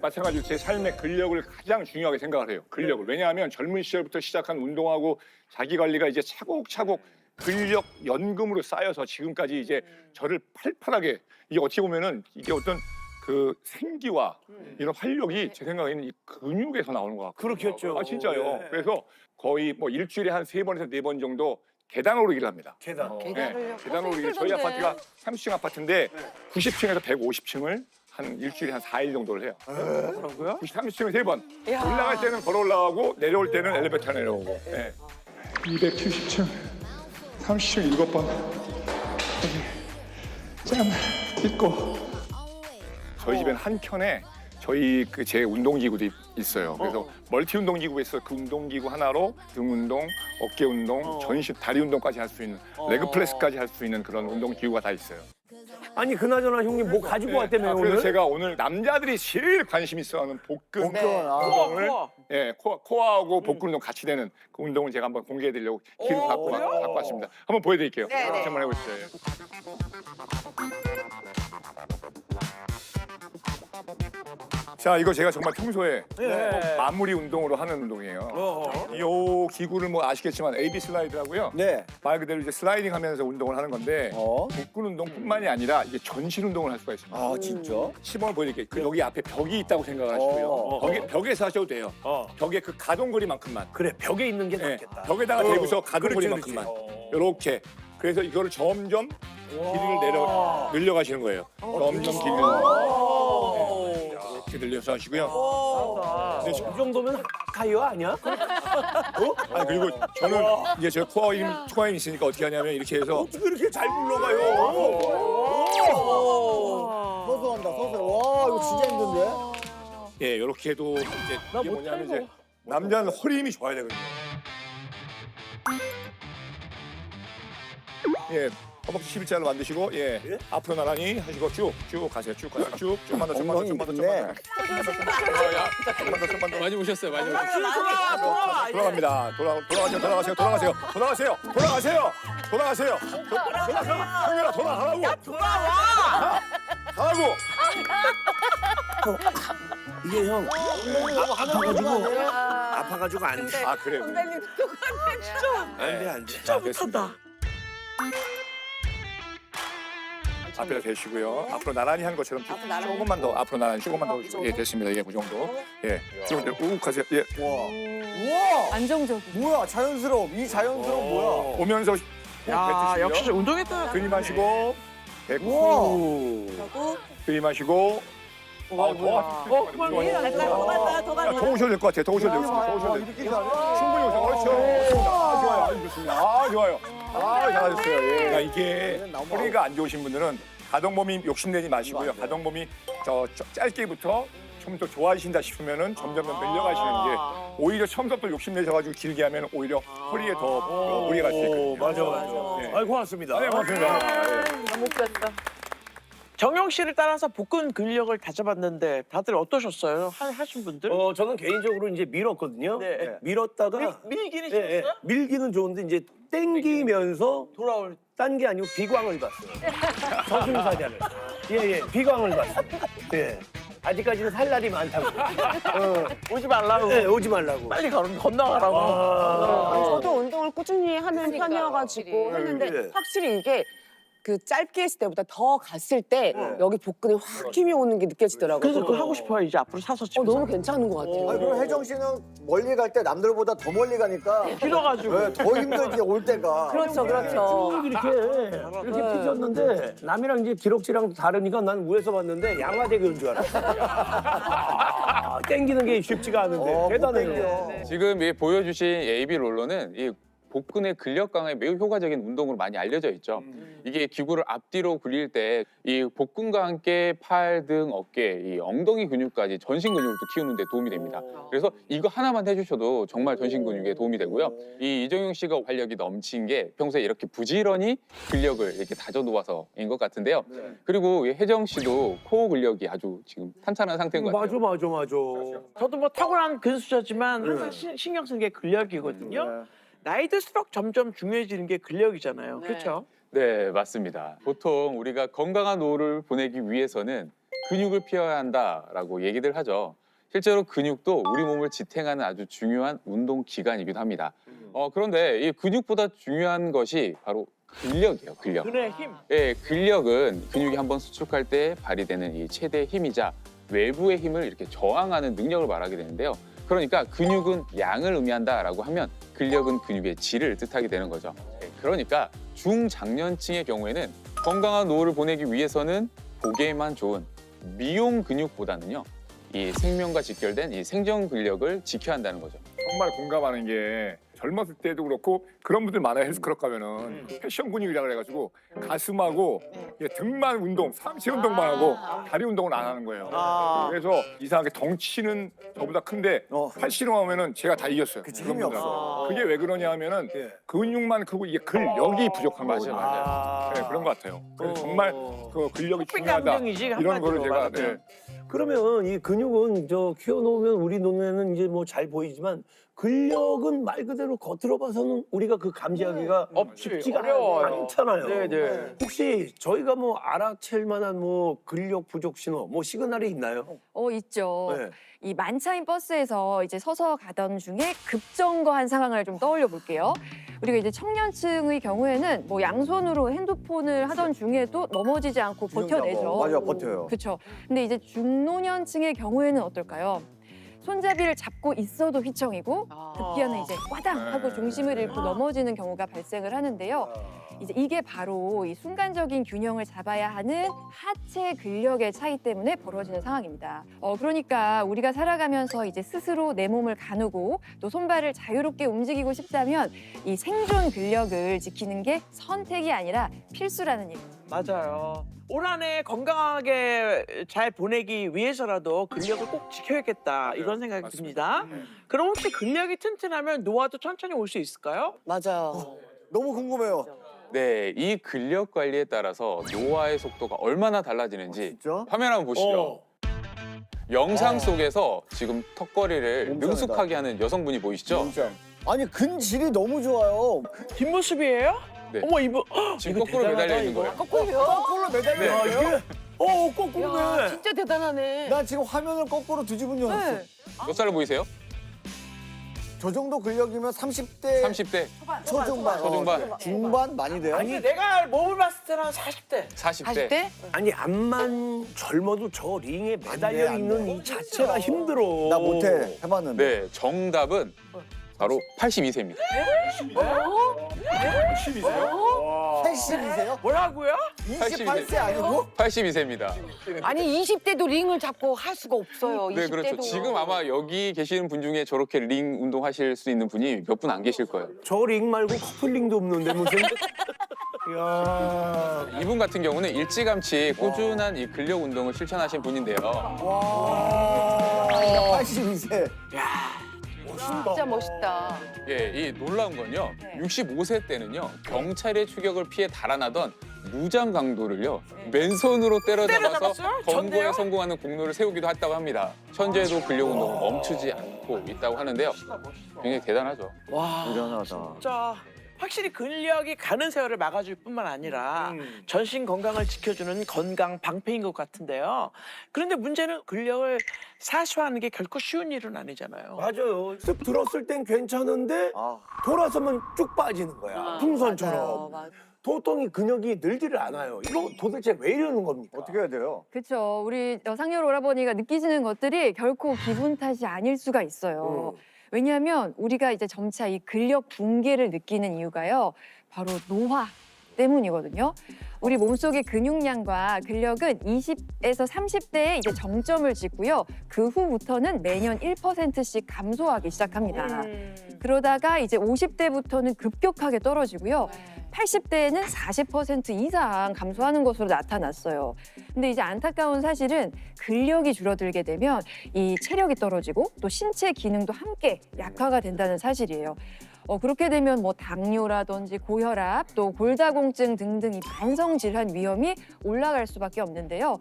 마찬가지로 제 삶의 근력을 가장 중요하게 생각을 해요. 근력을. 왜냐하면 젊은 시절부터 시작한 운동하고 자기 관리가 이제 차곡차곡 근력 연금으로 쌓여서 지금까지 이제 저를 팔팔하게 이게 어떻게 보면은 이게 어떤 그 생기와 이런 활력이 제 생각에는 이 근육에서 나오는 것 같아요. 그렇겠죠. 아 진짜요. 네. 그래서 거의 뭐 일주일에 한 3번에서 4번 정도 계단 오르기를 합니다. 계단. 네, 계단 오르기. 저희 아파트가 30층 아파트인데 90층에서 150층을 한 일주일에 한 4일 정도를 해요. 뭐라고요? 30층을 3번. 올라갈 때는 걸어 올라가고 내려올 때는 엘리베이터 내려오고. 네. 270층 30층 7번. 여기 짠 있고. 저희 집엔 한 켠에 저희 그 제 운동기구도 있어요. 그래서 멀티 운동기구에서 그 운동기구 하나로 등 운동, 어깨 운동, 전신 다리 운동까지 할 수 있는 레그 프레스까지 할 수 있는 그런 운동기구가 다 있어요. 아니 그나저나 형님 뭐 가지고 왔다며 그래서 오늘? 제가 오늘 남자들이 제일 관심 있어하는 복근 네. 운동을 코어. 예, 코어하고 복근 운동 같이 되는 그 운동을 제가 한번 공개해드리려고 기를 갖고 왔습니다. 한번 보여드릴게요. 네, 네. 한번 해보시죠. 예. 자, 이거 제가 정말 평소에 네. 마무리 운동으로 하는 운동이에요. 이 기구를 뭐 아시겠지만 AB 슬라이드라고요. 네. 말 그대로 이제 슬라이딩 하면서 운동을 하는 건데 복근 운동뿐만이 아니라 이게 전신 운동을 할 수가 있습니다. 아 진짜? 시범을 보여드릴게요. 그 여기 앞에 벽이 있다고 생각하시고요. 벽에서 하셔도 돼요. 벽에 그 가동거리만큼만. 그래 벽에 있는 게 네, 낫겠다. 벽에다가 대고서 그렇지, 가동거리만큼만. 그렇지. 이렇게. 그래서 이거를 점점 길이를 늘려가시는 거예요. 점점 길이를 이렇게 늘려서 하시고요. 근데 이 정도면 가요 아니야? 아니 그리고 저는 이제 제 코어 힘 있으니까 어떻게 하냐면 이렇게 해서 어떻게 이렇게 잘 굴러가요? 서서 한다 서서. 와 이거 진짜 힘든데? 예 이렇게 해도 이제 이게 뭐냐면 이제 남자는 허리 힘이 좋아야 되거든요. 예. 허벅지 11자를 만드시고 예 앞으로 나란히 하시고 쭉 가세요. 쭉 가세요. 쭉 좀만 더 좀만 더 많이 오셨어요, 많이 오셨어요. 돌아갑니다. 돌아가세요. 형님아 돌아가라고. 가라고. 이게 형 아파가지고 안 돼. 아 그래. 선배님 똑같네 진짜. 안 돼. 자 됐습니다. 앞에다 대시고요. 앞으로 나란히 한 것처럼 조금만 더 앞으로 나란히 조금만 더. 예 됐습니다. 예 그 정도. 예. 지금 욱 하세요. 예. 우와. 안정적인. 뭐야 자연스러움. 이 자연스러움 뭐야? 오면서 야, 역시 뱉으시고요. 운동했다. 들이마시고 뱉고 들이마시고 그만 더 오셔도 될 것 같아요. 더 오셔도 돼요. 이렇게 잘해? 충분히 오셔. 그렇죠. 아, 좋아요. 아주 좋습니다. 아, 좋아요. 아, 잘하셨어요. 예. 그러니까 이게 허리가 안 좋으신 분들은 가동범위 욕심내지 마시고요. 가동범위 짧게부터 처음부터 좋아하신다 싶으면은 점점 늘려가시는 게 오히려 처음부터 욕심내셔가지고 길게 하면 오히려 허리에 더 무리가 갈 수 있거든요. 맞아. 예. 아이 고맙습니다. 네, 고맙습니다. 너무 웃겼다. 정영 씨를 따라서 복근 근력을 다져봤는데 다들 어떠셨어요? 하신 분들? 저는 개인적으로 이제 밀었거든요. 네. 밀었다가 밀기는 예, 예. 싫었어요? 밀기는 좋은데 이제 땡기면서 돌아올 딴 게 아니고 비광을 봤어요. 저승사자를. 예, 비광을 봤어요. 예. 아직까지는 살 날이 많다고. 오지 말라고. 네, 오지 말라고. 빨리 건너가라고. 저도 운동을 꾸준히 하는 편이어가지고 했는데 네. 확실히 이게 그 짧게 했을 때보다 더 갔을 때 여기 복근에 확 힘이 오는 게 느껴지더라고요. 그래서 그거 하고 싶어요. 이제 앞으로 사서 집에서. 너무 괜찮은 것 같아요. 아니 그럼 혜정 씨는 멀리 갈 때 남들보다 더 멀리 가니까 길어가지고. 네, 더 힘들지 올 때가. 그렇죠, 그렇죠. 이렇게 삐졌는데 남이랑 이제 기록지랑 다르니까 난 위에서 봤는데 양화대교인 줄 알았어. 땡기는 게 쉽지가 않은데 대단해요. 지금 이 보여주신 AB 롤러는 이 복근의 근력 강화에 매우 효과적인 운동으로 많이 알려져 있죠. 이게 기구를 앞뒤로 굴릴 때 이 복근과 함께 팔, 등, 어깨, 이 엉덩이 근육까지 전신 근육을 또 키우는 데 도움이 됩니다. 그래서 이거 하나만 해주셔도 정말 전신 근육에 도움이 되고요. 이 이정용 씨가 활력이 넘친 게 평소에 이렇게 부지런히 근력을 이렇게 다져 놓아서인 것 같은데요. 그리고 이 혜정 씨도 코어 근력이 아주 지금 탄탄한 상태인 것 같아요. 맞아. 저도 뭐 타고난 근수저지만 항상 신경 쓰는 게 근력이거든요. 나이 들수록 점점 중요해지는 게 근력이잖아요. 그렇죠? 네, 맞습니다. 보통 우리가 건강한 노후를 보내기 위해서는 근육을 피해야 한다라고 얘기들 하죠. 실제로 근육도 우리 몸을 지탱하는 아주 중요한 운동 기관이기도 합니다. 그런데 이 근육보다 중요한 것이 바로 근력이에요. 근력. 근의 힘. 예, 근력은 근육이 한번 수축할 때 발휘되는 이 최대 힘이자 외부의 힘을 이렇게 저항하는 능력을 말하게 되는데요. 그러니까 근육은 양을 의미한다라고 하면 근력은 근육의 질을 뜻하게 되는 거죠. 예, 그러니까 중장년층의 경우에는 건강한 노후를 보내기 위해서는 보기에만 좋은 미용 근육보다는요. 이 생명과 직결된 이 생존 근력을 지켜야 한다는 거죠. 정말 공감하는 게 젊었을 때도 그렇고 그런 분들 많아요. 헬스클럽 가면은 패션 근육이라 그래가지고 가슴하고 등만 운동, 상체 운동만 하고 다리 운동은 안 하는 거예요. 그래서 이상하게 덩치는 저보다 큰데 팔씨름 하면은 제가 다 이겼어요. 그치, 그런 힘이 분들은. 없어. 그게 왜 그러냐 하면은 근육만 크고 이게 근력이 부족한 거죠. 맞아요. 네, 그런 것 같아요. 그래서 정말 그 근력이 중요하다. 감정이지, 이런 거를 제가 한마디로. 그러면 이 근육은 키워놓으면 우리 눈에는 이제 뭐 잘 보이지만 근력은 말 그대로 겉으로 봐서는 우리가 그 감지하기가 쉽지가 어려워요. 않잖아요. 네네. 혹시 저희가 뭐 알아챌 만한 뭐 근력 부족 신호, 뭐 시그널이 있나요? 있죠. 네. 이 만차인 버스에서 이제 서서 가던 중에 급정거한 상황을 좀 떠올려 볼게요. 우리가 이제 청년층의 경우에는 뭐 양손으로 핸드폰을 하던 중에도 넘어지지 않고 버텨내죠. 맞아, 버텨요. 그렇죠. 근데 이제 중노년층의 경우에는 어떨까요? 손잡이를 잡고 있어도 휘청이고 급기야는 이제 와당 하고 중심을 잃고 넘어지는 경우가 발생을 하는데요. 이제 이게 바로 이 순간적인 균형을 잡아야 하는 하체 근력의 차이 때문에 벌어지는 상황입니다. 그러니까 우리가 살아가면서 이제 스스로 내 몸을 가누고 또 손발을 자유롭게 움직이고 싶다면 이 생존 근력을 지키는 게 선택이 아니라 필수라는 얘기. 맞아요. 올 한 해 건강하게 잘 보내기 위해서라도 근력을 꼭 지켜야겠다 이런 생각이 맞습니다. 듭니다. 그럼 혹시 근력이 튼튼하면 노화도 천천히 올 수 있을까요? 맞아요. 너무 궁금해요. 네, 이 근력 관리에 따라서 노화의 속도가 얼마나 달라지는지 진짜? 화면 한번 보시죠. 영상 속에서 지금 턱걸이를 몸짱이다. 능숙하게 하는 여성분이 보이시죠? 진짜. 아니 근질이 너무 좋아요. 뒷모습이에요? 네. 어머 이분 지금 이거 거꾸로 대단하다, 매달려 있는 이거. 거예요. 거꾸로 매달려 있어요? 거꾸로네. 진짜 대단하네. 나 지금 화면을 거꾸로 뒤집은 줄 알았어. 네. 몇 살 보이세요? 저 정도 근력이면 30대 30대, 초중반. 초중반. 중반 많이 돼요? 아니 내가 몸을 봤을 때는 한 40대. 40대. 40대? 아니 암만 젊어도 저 링에 매달려 안 돼, 있는 안 돼. 이 자체가 힘들어. 나 못해. 해봤는데. 네, 정답은 바로 82세입니다. 82세요? 뭐라고요? 28세 아니고? 82세입니다. 아니 20대도 링을 잡고 할 수가 없어요. 네, 20대도. 그렇죠. 지금 아마 여기 계시는 분 중에 저렇게 링 운동하실 수 있는 분이 몇 분 안 계실 거예요. 저 링 말고 커플링도 없는데 무슨? 이야. 이분 같은 경우는 일찌감치 꾸준한 이 근력 운동을 실천하신 분인데요. 와. 82세. 진짜 멋있다. 예, 이 놀라운 건요. 65세 때는요. 경찰의 추격을 피해 달아나던 무장 강도를요. 맨손으로 때려잡아서 때려잡았어요? 검거에 전데요? 성공하는 공로를 세우기도 했다고 합니다. 현재도 근력 운동을 멈추지 않고 있다고 하는데요. 굉장히 대단하죠. 와 대단하다. 진짜 확실히 근력이 가는 세월을 막아줄 뿐만 아니라 전신 건강을 지켜주는 건강 방패인 것 같은데요. 그런데 문제는 근력을 사수하는 게 결코 쉬운 일은 아니잖아요. 맞아요. 쓱 들었을 땐 괜찮은데 아. 돌아서면 쭉 빠지는 거야. 풍선처럼. 맞아요. 도통이 근육이 늘지를 않아요. 이거 도대체 왜 이러는 겁니까? 어떻게 해야 돼요? 그렇죠. 우리 상렬 오라버니가 느끼시는 것들이 결코 기분 탓이 아닐 수가 있어요. 왜냐하면 우리가 이제 점차 이 근력 붕괴를 느끼는 이유가요. 바로 노화 때문이거든요. 우리 몸속의 근육량과 근력은 20에서 30대에 이제 정점을 찍고요. 그 후부터는 매년 1%씩 감소하기 시작합니다. 그러다가 이제 50대부터는 급격하게 떨어지고요. 80대에는 40% 이상 감소하는 것으로 나타났어요. 근데 이제 안타까운 사실은 근력이 줄어들게 되면 이 체력이 떨어지고 또 신체 기능도 함께 약화가 된다는 사실이에요. 그렇게 되면 뭐 당뇨라든지 고혈압 또 골다공증 등등 이 만성 질환 위험이 올라갈 수밖에 없는데요.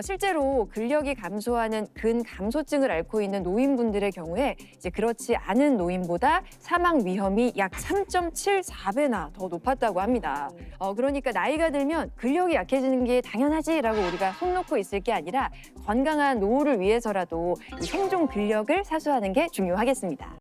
실제로 근력이 감소하는 근감소증을 앓고 있는 노인분들의 경우에 이제 그렇지 않은 노인보다 사망 위험이 약 3.74배나 더 높았다고 합니다. 그러니까 나이가 들면 근력이 약해지는 게 당연하지라고 우리가 손 놓고 있을 게 아니라 건강한 노후를 위해서라도 이 생존 근력을 사수하는 게 중요하겠습니다.